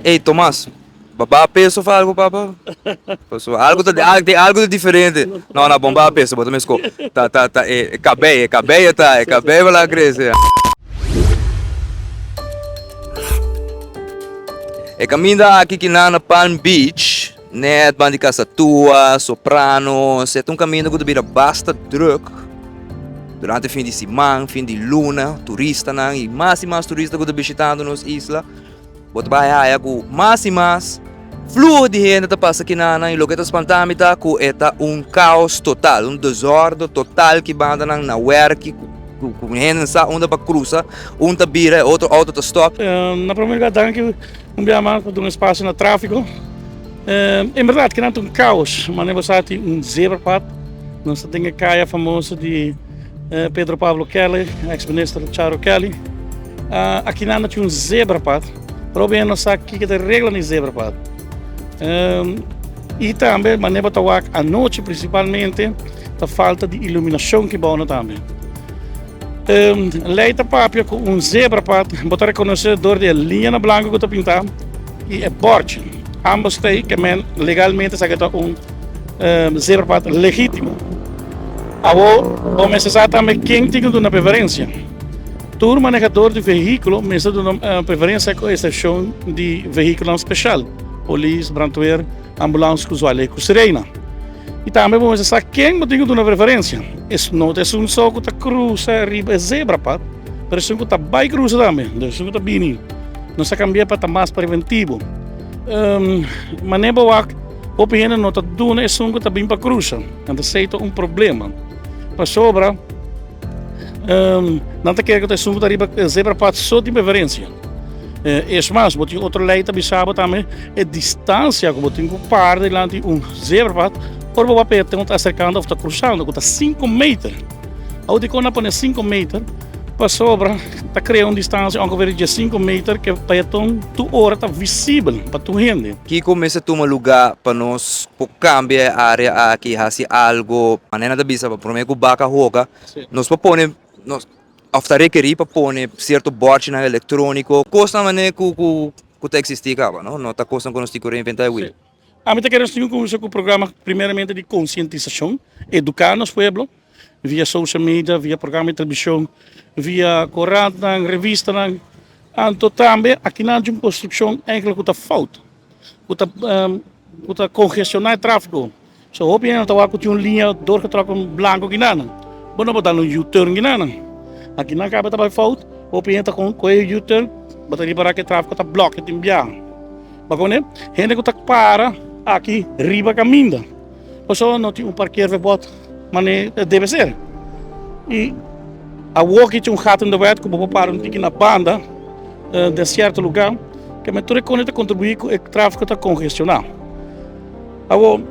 Ei, Tomás, babá peso faz algo, papá? Algo de diferente. Não, não, bomba peso, bota me esco. Tá, cabelo lá cresce. E caminho aqui que na Palm Beach, net bandi casa tua, soprano, é um caminho que vira basta druk. Durante o fim de semana, fim de luna, turista não, e mais turistas que visitando nos islas. Bota vai com mais fluxo de gente que passa aqui na e logo que espantame tá com caos total, desordem total que banda na work, com gente sa onde para cruzar, onde vira, outro auto tá stop. Na primeira lugar que chamar por espaço no tráfego. Em verdade que não tem caos, mas você tem zebrapad, nós temos a caia famosa de Pedro Pablo Kelly, ex-ministro Charo Kelly. Aqui não tem zebrapad. Probeer nos aqui que tem regra no zebrapad. E também, mas nem para à noite principalmente, a falta de iluminação que bom também. Leita papia com zebrapad, botar reconhecedor de linha na branca que está pintado e é borde. Ambos têm que legalmente se zebrapad legítimo. Agora, necessário também quem tem uma preferência. Todo manejador de veículo tem uma preferência com exceção de veículo especial. Polícia, brandweer, ambulância, usuário e sirena. E também vamos saber quem tem uma preferência. Não é só que cruza riba zebrapad, mas é que vai cruzar também. É que está bem. Não se cambia para mais preventivo. Mas nem para o opinião não está dando é que está bem para cruzar. Então, é problema. Para sobra, não te quer que te sungo arriba zebrapad só de preferência. É mais, botem outra lei também sabe também a distância que botem com par delante zebrapad, por o papel tem que acercando ou está cruzando, que está 5 metros. Ao de quando põe 5 metros, para sobra, está criando uma distância onde de 5 metros que para tu hora está visível para tu gente. Que começa a tomar lugar para nós cambiar a área aqui, fazer algo, maneira de bisa para prometer que baca roga, nós propõe nós after requerir para pôr certo board na eletrônico, custa maneira que existe acaba, não tá custa quando se reinventar o A mim queremos ter com o programa primeiramente de conscientização, educar nos pueblos, via social media, via programa de televisão, via corrente, revista, então também aqui na construção eigenlijk que falta, que congestionar o tráfego. So hoop je dat we een linie doorgetrokken blanco ginana. Bono botar um U-turn ginana. Aqui na capa tá fout, hoop je dat com U-turn, botar ali para que o tráfego tá bloqueado em viagem. Mas quando gente que tá para aqui riba caminha. Ou só não tem parqueer verbod, mas deve ser. E a walkie tinha gato in de wet, que vou parar na banda de certo lugar, que me tudo contribui com o tráfego tá congestionado. Agora,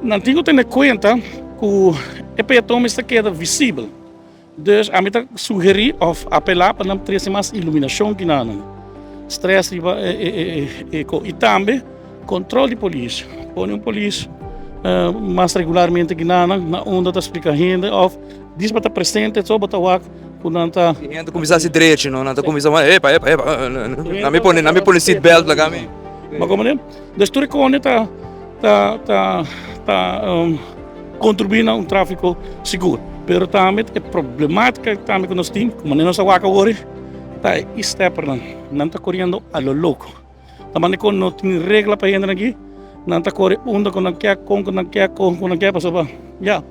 não tenho que ter em conta que o peatão está queda visível. Dus a mim sugerir ou apelar para não ter mais iluminação que nada. Stress e também controle de polícia. Põe polícia mais regularmente que nada, na onda da explicar gente, ou diz para estar presente, só para o quando não está. Gente começar a se direito, não está começando a epa, não me põe seatbelt lá também. Mas como é? Dus tudo que está contribuindo a tráfego seguro. Pero também é problemática também que nós temos, como nós agora hoje, está estepando, não está correndo a lo louco. Também quando não tem regra para entrar aqui, não está correndo onde com não quer, passou já.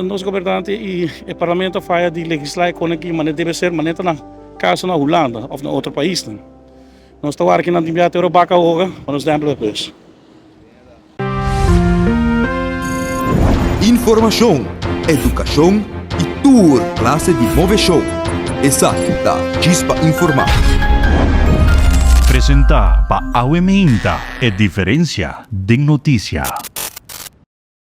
Nós governantes e o parlamento faz de legislar com aqui, mas deve ser maneira na caso na Holanda ou em outro país. Nós estamos aqui na Timbiata Europa hoje, mas nós temos depois. Informação, educação e tour classe de Move Show. Exato, da Chispa Informar. Presenta para aumentar a diferença de notícia.